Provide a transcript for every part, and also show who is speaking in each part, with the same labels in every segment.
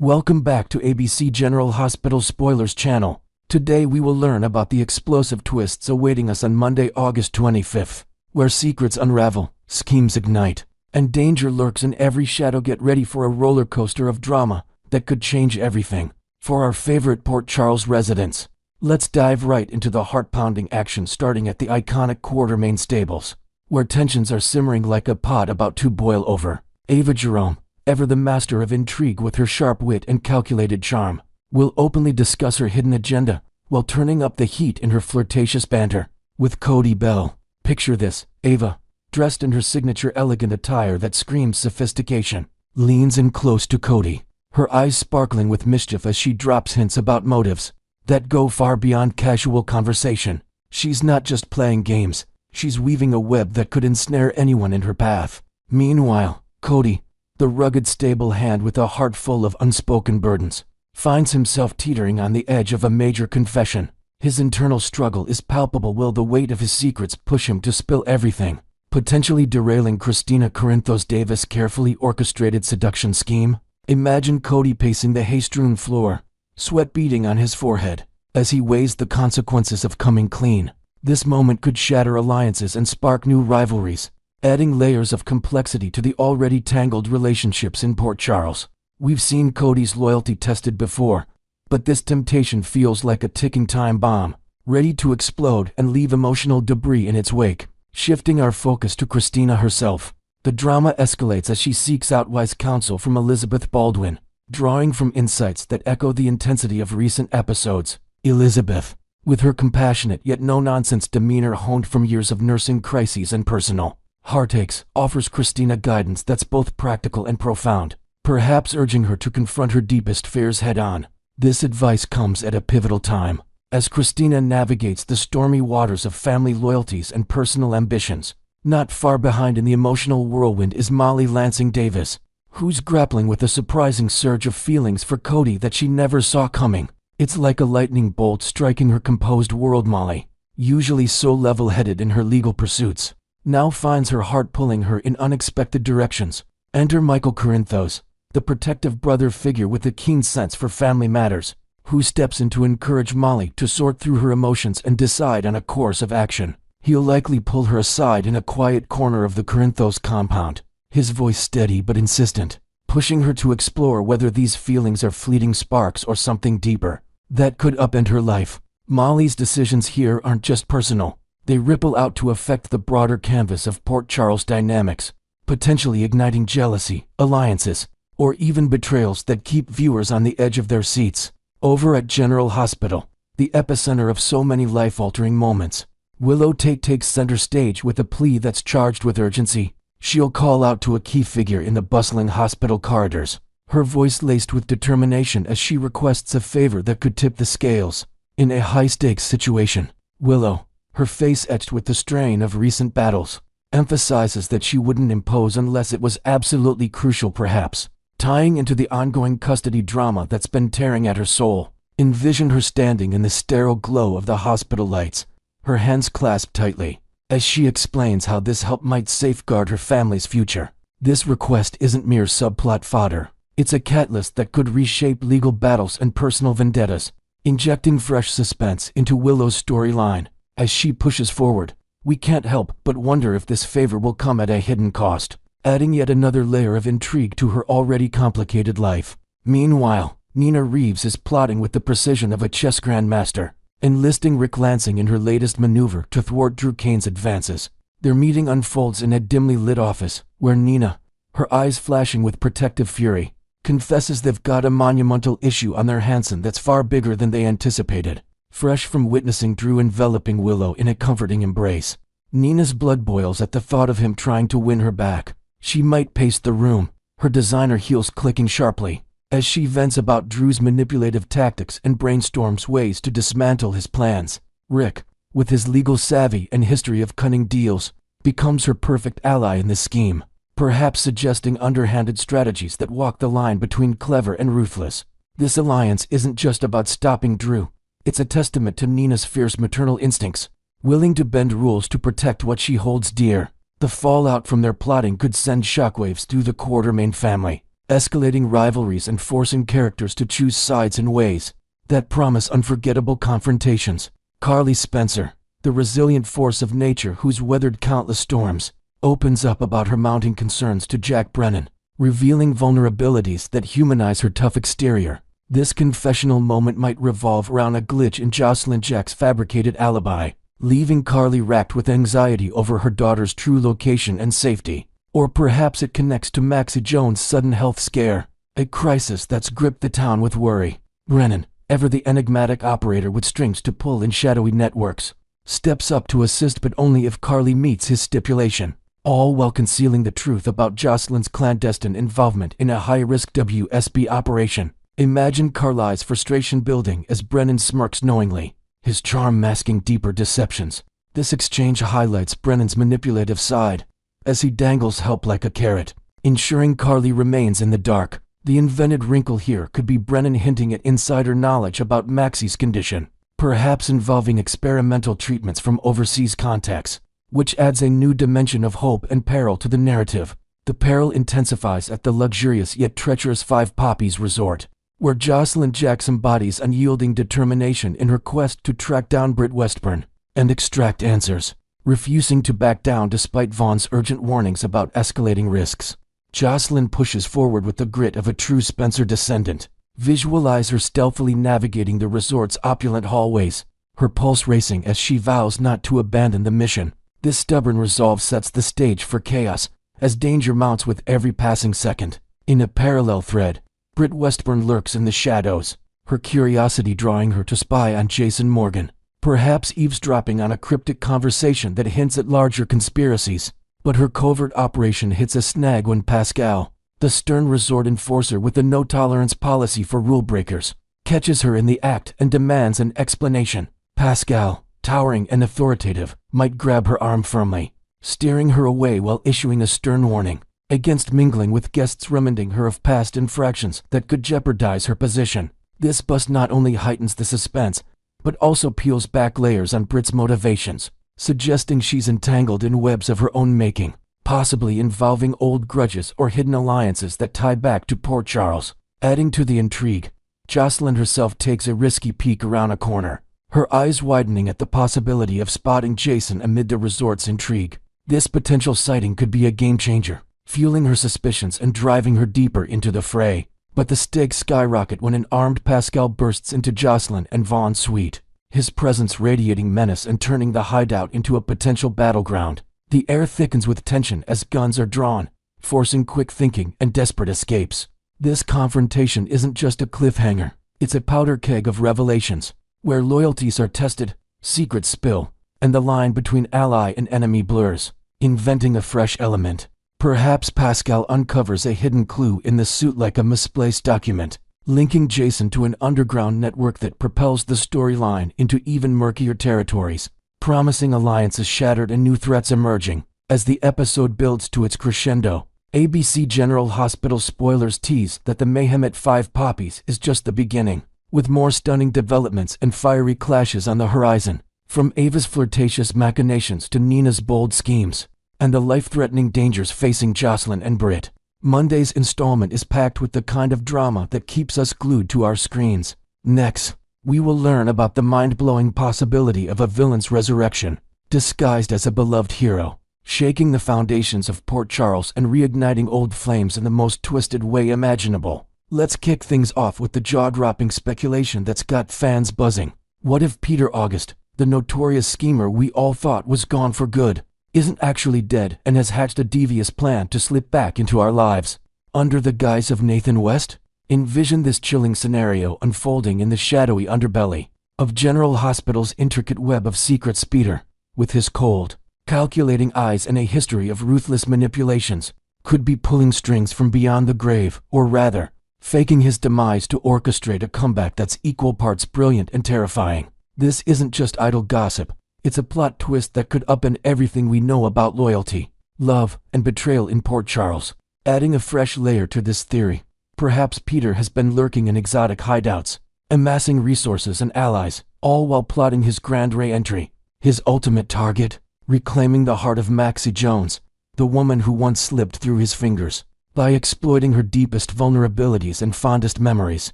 Speaker 1: Welcome back to ABC General Hospital Spoilers channel. Today we will learn about the explosive twists awaiting us on Monday, August 25th, where secrets unravel, schemes ignite, and danger lurks in every shadow. Get ready for a roller coaster of drama that could change everything for our favorite Port Charles residents. Let's dive right into the heart-pounding action, starting at the iconic Quartermain stables, where tensions are simmering like a pot about to boil over. Ava Jerome, ever the master of intrigue with her sharp wit and calculated charm, will openly discuss her hidden agenda while turning up the heat in her flirtatious banter with Cody Bell. Picture this: Ava, dressed in her signature elegant attire that screams sophistication, leans in close to Cody, her eyes sparkling with mischief as she drops hints about motives that go far beyond casual conversation. She's not just playing games, she's weaving a web that could ensnare anyone in her path. Meanwhile, Cody, the rugged stable hand with a heart full of unspoken burdens, finds himself teetering on the edge of a major confession. His internal struggle is palpable. Will the weight of his secrets push him to spill everything, potentially derailing Christina Corinthos Davis' carefully orchestrated seduction scheme? Imagine Cody pacing the hay-strewn floor, sweat beading on his forehead, as he weighs the consequences of coming clean. This moment could shatter alliances and spark new rivalries, adding layers of complexity to the already tangled relationships in Port Charles. We've seen Cody's loyalty tested before, but this temptation feels like a ticking time bomb, ready to explode and leave emotional debris in its wake. Shifting our focus to Christina herself, the drama escalates as she seeks out wise counsel from Elizabeth Baldwin, drawing from insights that echo the intensity of recent episodes. Elizabeth, with her compassionate yet no-nonsense demeanor honed from years of nursing crises and personal heartaches, offers Christina guidance that's both practical and profound, perhaps urging her to confront her deepest fears head-on. This advice comes at a pivotal time, as Christina navigates the stormy waters of family loyalties and personal ambitions. Not far behind in the emotional whirlwind is Molly Lansing Davis, who's grappling with a surprising surge of feelings for Cody that she never saw coming. It's like a lightning bolt striking her composed world. Molly, usually so level-headed in her legal pursuits, now finds her heart pulling her in unexpected directions. Enter Michael Corinthos, the protective brother figure with a keen sense for family matters, who steps in to encourage Molly to sort through her emotions and decide on a course of action. He'll likely pull her aside in a quiet corner of the Corinthos compound, his voice steady but insistent, pushing her to explore whether these feelings are fleeting sparks or something deeper that could upend her life. Molly's decisions here aren't just personal. They ripple out to affect the broader canvas of Port Charles dynamics, potentially igniting jealousy, alliances, or even betrayals that keep viewers on the edge of their seats. Over at General Hospital, the epicenter of so many life-altering moments, Willow takes center stage with a plea that's charged with urgency. She'll call out to a key figure in the bustling hospital corridors, her voice laced with determination as she requests a favor that could tip the scales. In a high-stakes situation, Willow, her face etched with the strain of recent battles, emphasizes that she wouldn't impose unless it was absolutely crucial, perhaps tying into the ongoing custody drama that's been tearing at her soul. Envision her standing in the sterile glow of the hospital lights, her hands clasped tightly, as she explains how this help might safeguard her family's future. This request isn't mere subplot fodder. It's a catalyst that could reshape legal battles and personal vendettas, injecting fresh suspense into Willow's storyline. As she pushes forward, we can't help but wonder if this favor will come at a hidden cost, adding yet another layer of intrigue to her already complicated life. Meanwhile, Nina Reeves is plotting with the precision of a chess grandmaster, enlisting Rick Lansing in her latest maneuver to thwart Drew Kane's advances. Their meeting unfolds in a dimly lit office, where Nina, her eyes flashing with protective fury, confesses they've got a monumental issue on their hands that's far bigger than they anticipated. Fresh from witnessing Drew enveloping Willow in a comforting embrace, Nina's blood boils at the thought of him trying to win her back. She might pace the room, her designer heels clicking sharply, as she vents about Drew's manipulative tactics and brainstorms ways to dismantle his plans. Rick, with his legal savvy and history of cunning deals, becomes her perfect ally in this scheme, perhaps suggesting underhanded strategies that walk the line between clever and ruthless. This alliance isn't just about stopping Drew. It's a testament to Nina's fierce maternal instincts, willing to bend rules to protect what she holds dear. The fallout from their plotting could send shockwaves through the Quartermain family, escalating rivalries and forcing characters to choose sides in ways that promise unforgettable confrontations. Carly Spencer, the resilient force of nature who's weathered countless storms, opens up about her mounting concerns to Jack Brennan, revealing vulnerabilities that humanize her tough exterior. This confessional moment might revolve around a glitch in Jocelyn Jack's fabricated alibi, leaving Carly racked with anxiety over her daughter's true location and safety. Or perhaps it connects to Maxie Jones' sudden health scare, a crisis that's gripped the town with worry. Brennan, ever the enigmatic operator with strings to pull in shadowy networks, steps up to assist, but only if Carly meets his stipulation, all while concealing the truth about Jocelyn's clandestine involvement in a high-risk WSB operation. Imagine Carly's frustration building as Brennan smirks knowingly, his charm masking deeper deceptions. This exchange highlights Brennan's manipulative side, as he dangles help like a carrot, ensuring Carly remains in the dark. The invented wrinkle here could be Brennan hinting at insider knowledge about Maxie's condition, perhaps involving experimental treatments from overseas contacts, which adds a new dimension of hope and peril to the narrative. The peril intensifies at the luxurious yet treacherous Five Poppies resort, where Jocelyn Jack embodies unyielding determination in her quest to track down Britt Westburn and extract answers, refusing to back down despite Vaughn's urgent warnings about escalating risks. Jocelyn pushes forward with the grit of a true Spencer descendant. Visualize her stealthily navigating the resort's opulent hallways, her pulse racing as she vows not to abandon the mission. This stubborn resolve sets the stage for chaos, as danger mounts with every passing second. In a parallel thread, Britt Westburn lurks in the shadows, her curiosity drawing her to spy on Jason Morgan, perhaps eavesdropping on a cryptic conversation that hints at larger conspiracies. But her covert operation hits a snag when Pascal, the stern resort enforcer with a no-tolerance policy for rule breakers, catches her in the act and demands an explanation. Pascal, towering and authoritative, might grab her arm firmly, steering her away while issuing a stern warning against mingling with guests, reminding her of past infractions that could jeopardize her position. This bust not only heightens the suspense, but also peels back layers on Britt's motivations, suggesting she's entangled in webs of her own making, possibly involving old grudges or hidden alliances that tie back to Port Charles. Adding to the intrigue, Jocelyn herself takes a risky peek around a corner, her eyes widening at the possibility of spotting Jason amid the resort's intrigue. This potential sighting could be a game-changer, fueling her suspicions and driving her deeper into the fray. But the stakes skyrocket when an armed Pascal bursts into Jocelyn and Vaughn's suite, his presence radiating menace and turning the hideout into a potential battleground. The air thickens with tension as guns are drawn, forcing quick thinking and desperate escapes. This confrontation isn't just a cliffhanger, it's a powder keg of revelations, where loyalties are tested, secrets spill, and the line between ally and enemy blurs, inventing a fresh element. Perhaps Pascal uncovers a hidden clue in the suit like a misplaced document, linking Jason to an underground network that propels the storyline into even murkier territories, promising alliances shattered and new threats emerging. As the episode builds to its crescendo, ABC General Hospital spoilers tease that the mayhem at Five Poppies is just the beginning, with more stunning developments and fiery clashes on the horizon, from Ava's flirtatious machinations to Nina's bold schemes, and the life-threatening dangers facing Jocelyn and Britt. Monday's installment is packed with the kind of drama that keeps us glued to our screens. Next, we will learn about the mind-blowing possibility of a villain's resurrection, disguised as a beloved hero, shaking the foundations of Port Charles and reigniting old flames in the most twisted way imaginable. Let's kick things off with the jaw-dropping speculation that's got fans buzzing. What if Peter August, the notorious schemer we all thought was gone for good, isn't actually dead and has hatched a devious plan to slip back into our lives, under the guise of Nathan West? Envision this chilling scenario unfolding in the shadowy underbelly of General Hospital's intricate web of secrets. Peter, with his cold, calculating eyes and a history of ruthless manipulations, could be pulling strings from beyond the grave, or rather, faking his demise to orchestrate a comeback that's equal parts brilliant and terrifying. This isn't just idle gossip. It's a plot twist that could upend everything we know about loyalty, love, and betrayal in Port Charles. Adding a fresh layer to this theory, perhaps Peter has been lurking in exotic hideouts, amassing resources and allies, all while plotting his grand re-entry. His ultimate target, reclaiming the heart of Maxie Jones, the woman who once slipped through his fingers. by exploiting her deepest vulnerabilities and fondest memories.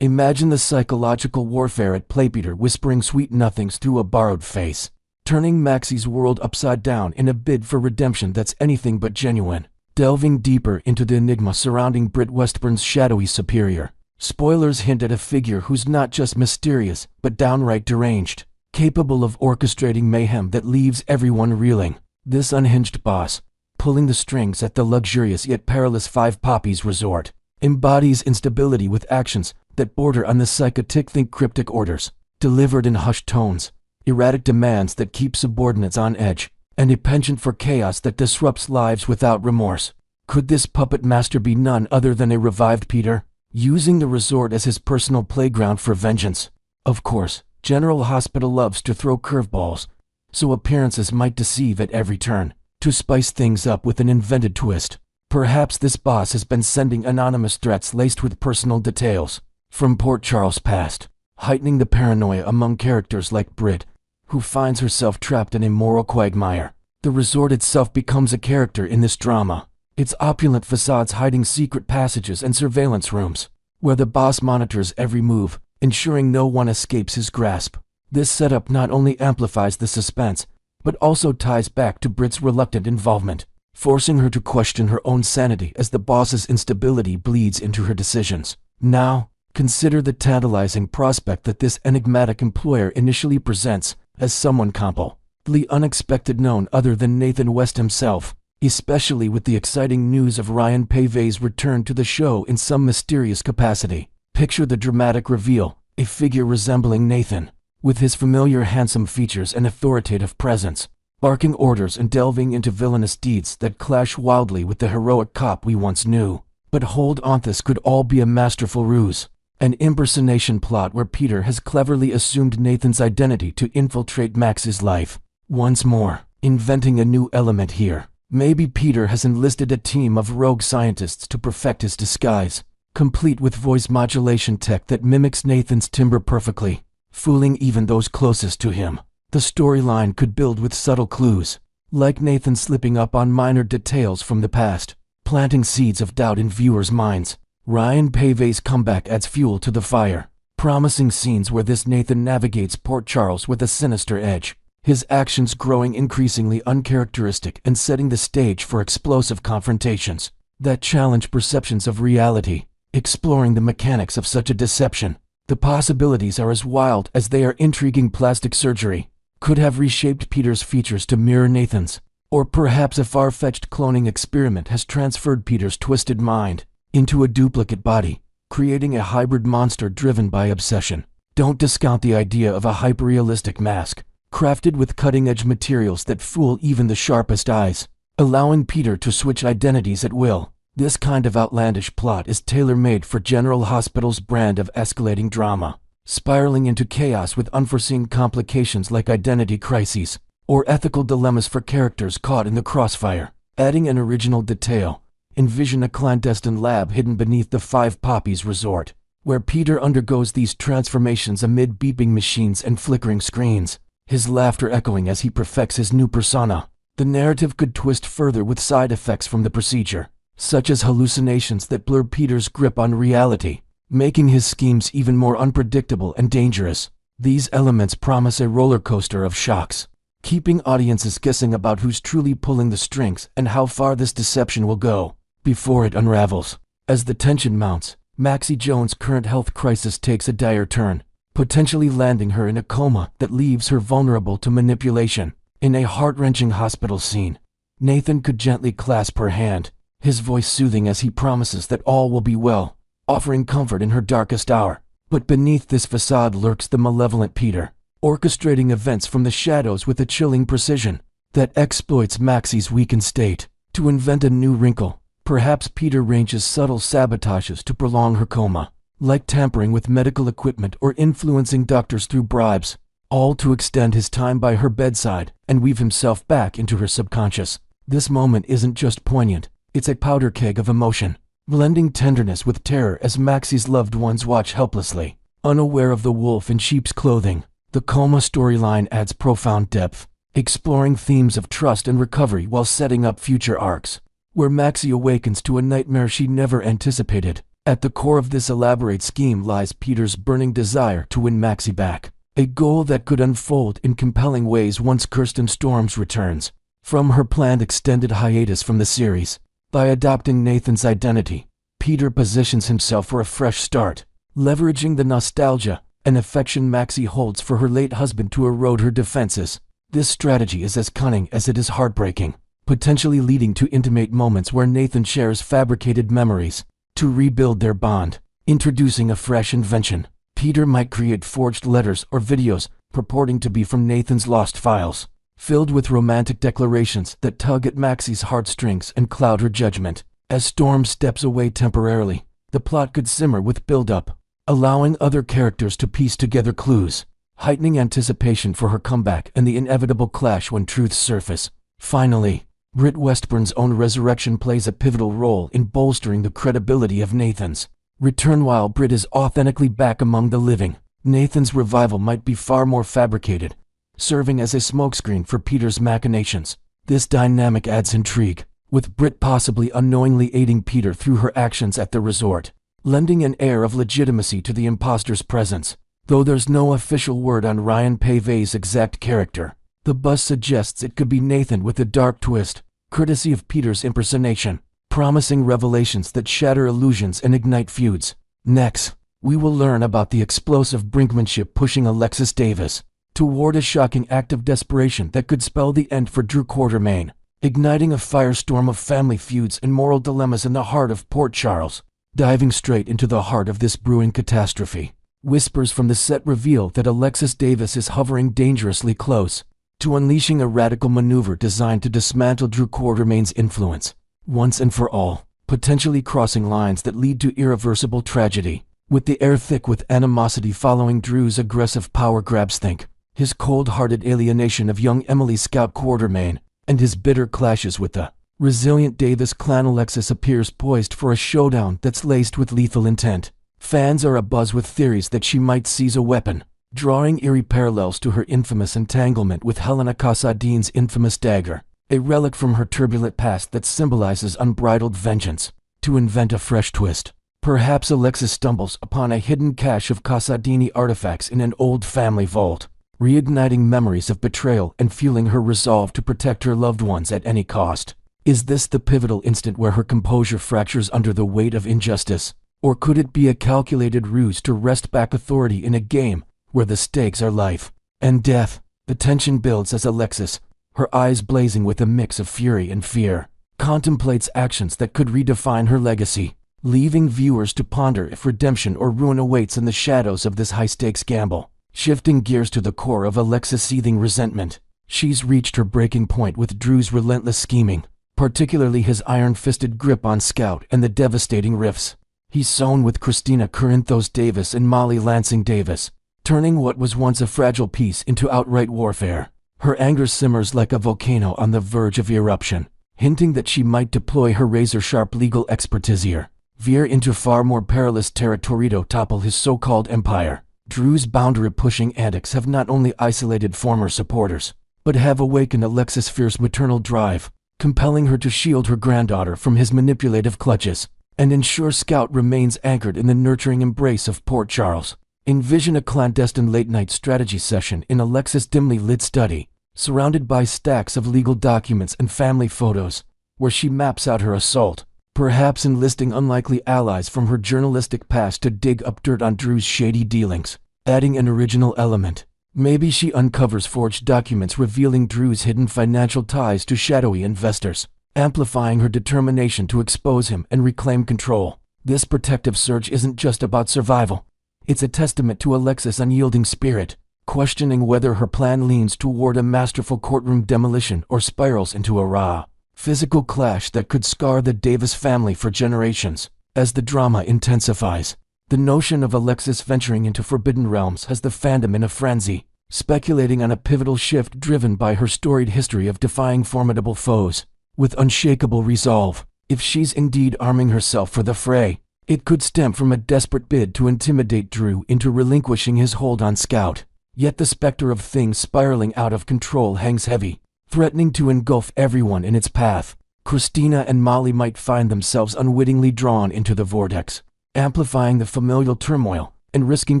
Speaker 1: Imagine the psychological warfare at play. Peter whispering sweet nothings through a borrowed face, turning Maxie's world upside down in a bid for redemption that's anything but genuine. Delving deeper into the enigma surrounding Britt Westburn's shadowy superior, spoilers hint at a figure who's not just mysterious, but downright deranged, capable of orchestrating mayhem that leaves everyone reeling. This unhinged boss, pulling the strings at the luxurious yet perilous Five Poppies resort, embodies instability with actions that border on the psychotic. Think cryptic orders, delivered in hushed tones, erratic demands that keep subordinates on edge, and a penchant for chaos that disrupts lives without remorse. Could this puppet master be none other than a revived Peter, using the resort as his personal playground for vengeance? Of course, General Hospital loves to throw curveballs, so appearances might deceive at every turn. To spice things up with an invented twist, perhaps this boss has been sending anonymous threats laced with personal details from Port Charles' past, heightening the paranoia among characters like Britt, who finds herself trapped in a moral quagmire. The resort itself becomes a character in this drama, its opulent facades hiding secret passages and surveillance rooms, where the boss monitors every move, ensuring no one escapes his grasp. This setup not only amplifies the suspense, but also ties back to Britt's reluctant involvement, forcing her to question her own sanity as the boss's instability bleeds into her decisions. Now, consider the tantalizing prospect that this enigmatic employer initially presents as someone completely unexpected, known other than Nathan West himself, especially with the exciting news of Ryan Pave's return to the show in some mysterious capacity. Picture the dramatic reveal, a figure resembling Nathan, with his familiar handsome features and authoritative presence, barking orders and delving into villainous deeds that clash wildly with the heroic cop we once knew. But hold on, this could all be a masterful ruse, an impersonation plot where Peter has cleverly assumed Nathan's identity to infiltrate Max's life. Once more, inventing a new element here. Maybe Peter has enlisted a team of rogue scientists to perfect his disguise, complete with voice modulation tech that mimics Nathan's timbre perfectly, fooling even those closest to him. The storyline could build with subtle clues, like Nathan slipping up on minor details from the past, planting seeds of doubt in viewers' minds. Ryan Pave's comeback adds fuel to the fire, promising scenes where this Nathan navigates Port Charles with a sinister edge, his actions growing increasingly uncharacteristic and setting the stage for explosive confrontations that challenge perceptions of reality. Exploring the mechanics of such a deception, the possibilities are as wild as they are intriguing. Plastic surgery could have reshaped Peter's features to mirror Nathan's, or perhaps a far-fetched cloning experiment has transferred Peter's twisted mind into a duplicate body, creating a hybrid monster driven by obsession. Don't discount the idea of a hyper-realistic mask, crafted with cutting-edge materials that fool even the sharpest eyes, allowing Peter to switch identities at will. This kind of outlandish plot is tailor-made for General Hospital's brand of escalating drama, spiraling into chaos with unforeseen complications like identity crises or ethical dilemmas for characters caught in the crossfire. Adding an original detail, envision a clandestine lab hidden beneath the Five Poppies resort, where Peter undergoes these transformations amid beeping machines and flickering screens, his laughter echoing as he perfects his new persona. The narrative could twist further with side effects from the procedure, such as hallucinations that blur Peter's grip on reality, making his schemes even more unpredictable and dangerous. These elements promise a roller coaster of shocks, keeping audiences guessing about who's truly pulling the strings and how far this deception will go before it unravels. As the tension mounts, Maxie Jones' current health crisis takes a dire turn, potentially landing her in a coma that leaves her vulnerable to manipulation. In a heart-wrenching hospital scene, Nathan could gently clasp her hand, his voice soothing as he promises that all will be well, offering comfort in her darkest hour. But beneath this facade lurks the malevolent Peter, orchestrating events from the shadows with a chilling precision that exploits Maxie's weakened state. To invent a new wrinkle, perhaps Peter ranges subtle sabotages to prolong her coma, like tampering with medical equipment or influencing doctors through bribes, all to extend his time by her bedside and weave himself back into her subconscious. This moment isn't just poignant, it's a powder keg of emotion, blending tenderness with terror as Maxie's loved ones watch helplessly, unaware of the wolf in sheep's clothing. The coma storyline adds profound depth, exploring themes of trust and recovery while setting up future arcs. where Maxie awakens to a nightmare she never anticipated. At the core of this elaborate scheme lies Peter's burning desire to win Maxie back, a goal that could unfold in compelling ways once Kirsten Storms returns from her planned extended hiatus from the series. By adopting Nathan's identity, Peter positions himself for a fresh start, leveraging the nostalgia and affection Maxie holds for her late husband to erode her defenses. This strategy is as cunning as it is heartbreaking, potentially leading to intimate moments where Nathan shares fabricated memories to rebuild their bond. Introducing a fresh invention, Peter might create forged letters or videos purporting to be from Nathan's lost files, filled with romantic declarations that tug at Maxie's heartstrings and cloud her judgment. As Storm steps away temporarily, the plot could simmer with build-up, allowing other characters to piece together clues, heightening anticipation for her comeback and the inevitable clash when truths surface. Finally, Britt Westburn's own resurrection plays a pivotal role in bolstering the credibility of Nathan's return. While Britt is authentically back among the living, Nathan's revival might be far more fabricated, serving as a smokescreen for Peter's machinations. This dynamic adds intrigue, with Britt possibly unknowingly aiding Peter through her actions at the resort, lending an air of legitimacy to the imposter's presence. Though there's no official word on Ryan Pave's exact character, the buzz suggests it could be Nathan with a dark twist, courtesy of Peter's impersonation, promising revelations that shatter illusions and ignite feuds. Next, we will learn about the explosive brinkmanship pushing Alexis Davis toward a shocking act of desperation that could spell the end for Drew Quartermaine, igniting a firestorm of family feuds and moral dilemmas in the heart of Port Charles. Diving straight into the heart of this brewing catastrophe, whispers from the set reveal that Alexis Davis is hovering dangerously close to unleashing a radical maneuver designed to dismantle Drew Quartermaine's influence once and for all, potentially crossing lines that lead to irreversible tragedy. With the air thick with animosity following Drew's aggressive power grabs, think his cold-hearted alienation of young Emily Scout Quartermaine and his bitter clashes with the resilient Davis clan. Alexis appears poised for a showdown that's laced with lethal intent. Fans are abuzz with theories that she might seize a weapon, drawing eerie parallels to her infamous entanglement with Helena Casadine's infamous dagger, a relic from her turbulent past that symbolizes unbridled vengeance. To invent a fresh twist, perhaps Alexis stumbles upon a hidden cache of Casadini artifacts in an old family vault, reigniting memories of betrayal and fueling her resolve to protect her loved ones at any cost. Is this the pivotal instant where her composure fractures under the weight of injustice? Or could it be a calculated ruse to wrest back authority in a game where the stakes are life and death? The tension builds as Alexis, her eyes blazing with a mix of fury and fear, contemplates actions that could redefine her legacy, leaving viewers to ponder if redemption or ruin awaits in the shadows of this high-stakes gamble. Shifting gears to the core of Alexis' seething resentment, she's reached her breaking point with Drew's relentless scheming, particularly his iron-fisted grip on Scout and the devastating rifts he's sown with Christina Corinthos Davis and Molly Lansing Davis, turning what was once a fragile peace into outright warfare. Her anger simmers like a volcano on the verge of eruption, hinting that she might deploy her razor-sharp legal expertise here, veer into far more perilous territory to topple his so-called empire. Drew's boundary-pushing antics have not only isolated former supporters, but have awakened Alexis' fierce maternal drive, compelling her to shield her granddaughter from his manipulative clutches and ensure Scout remains anchored in the nurturing embrace of Port Charles. Envision a clandestine late-night strategy session in Alexis' dimly lit study, surrounded by stacks of legal documents and family photos, where she maps out her assault, perhaps enlisting unlikely allies from her journalistic past to dig up dirt on Drew's shady dealings, adding an original element. Maybe she uncovers forged documents revealing Drew's hidden financial ties to shadowy investors, amplifying her determination to expose him and reclaim control. This protective surge isn't just about survival. It's a testament to Alexis' unyielding spirit, questioning whether her plan leans toward a masterful courtroom demolition or spirals into a raw, physical clash that could scar the Davis family for generations. As the drama intensifies, the notion of Alexis venturing into forbidden realms has the fandom in a frenzy, speculating on a pivotal shift driven by her storied history of defying formidable foes with unshakable resolve. If she's indeed arming herself for the fray, it could stem from a desperate bid to intimidate Drew into relinquishing his hold on Scout. Yet the specter of things spiraling out of control hangs heavy, threatening to engulf everyone in its path. Christina and Molly might find themselves unwittingly drawn into the vortex, amplifying the familial turmoil and risking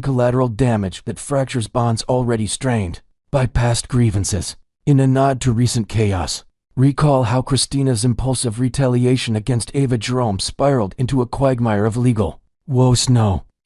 Speaker 1: collateral damage that fractures bonds already strained by past grievances. In a nod to recent chaos, recall how Christina's impulsive retaliation against Ava Jerome spiraled into a quagmire of legal woes.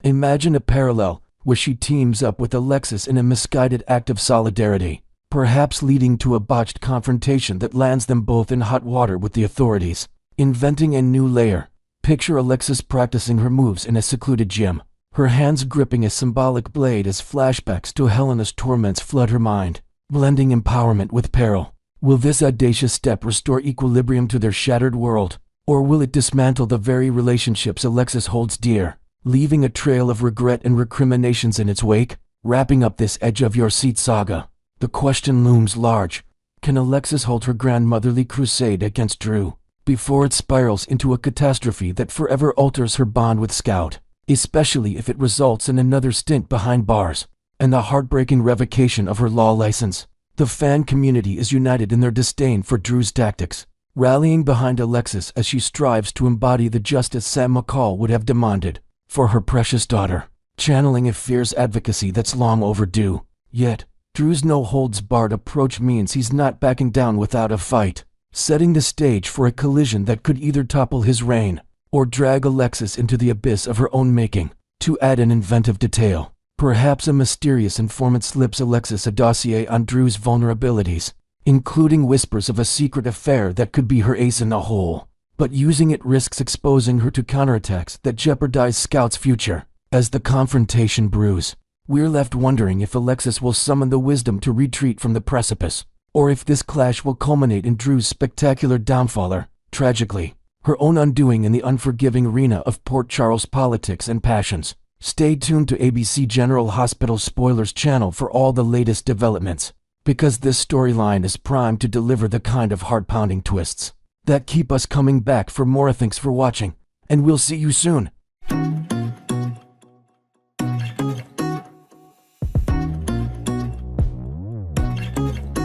Speaker 1: Imagine a parallel where she teams up with Alexis in a misguided act of solidarity, perhaps leading to a botched confrontation that lands them both in hot water with the authorities. Inventing a new layer. Picture Alexis practicing her moves in a secluded gym, her hands gripping a symbolic blade as flashbacks to Helena's torments flood her mind, blending empowerment with peril. Will this audacious step restore equilibrium to their shattered world, or will it dismantle the very relationships Alexis holds dear, leaving a trail of regret and recriminations in its wake? Wrapping up this edge-of-your-seat saga, the question looms large. Can Alexis hold her grandmotherly crusade against Drew before it spirals into a catastrophe that forever alters her bond with Scout, especially if it results in another stint behind bars and the heartbreaking revocation of her law license? The fan community is united in their disdain for Drew's tactics, rallying behind Alexis as she strives to embody the justice Sam McCall would have demanded for her precious daughter, channeling a fierce advocacy that's long overdue. Yet, Drew's no-holds-barred approach means he's not backing down without a fight, setting the stage for a collision that could either topple his reign or drag Alexis into the abyss of her own making. To add an inventive detail, perhaps a mysterious informant slips Alexis a dossier on Drew's vulnerabilities, including whispers of a secret affair that could be her ace in the hole, but using it risks exposing her to counterattacks that jeopardize Scout's future. As the confrontation brews, we're left wondering if Alexis will summon the wisdom to retreat from the precipice, or if this clash will culminate in Drew's spectacular downfall or, tragically, her own undoing in the unforgiving arena of Port Charles politics and passions. Stay tuned to ABC General Hospital Spoilers channel for all the latest developments, because this storyline is primed to deliver the kind of heart-pounding twists that keep us coming back for more. Thanks for watching, and we'll see you soon.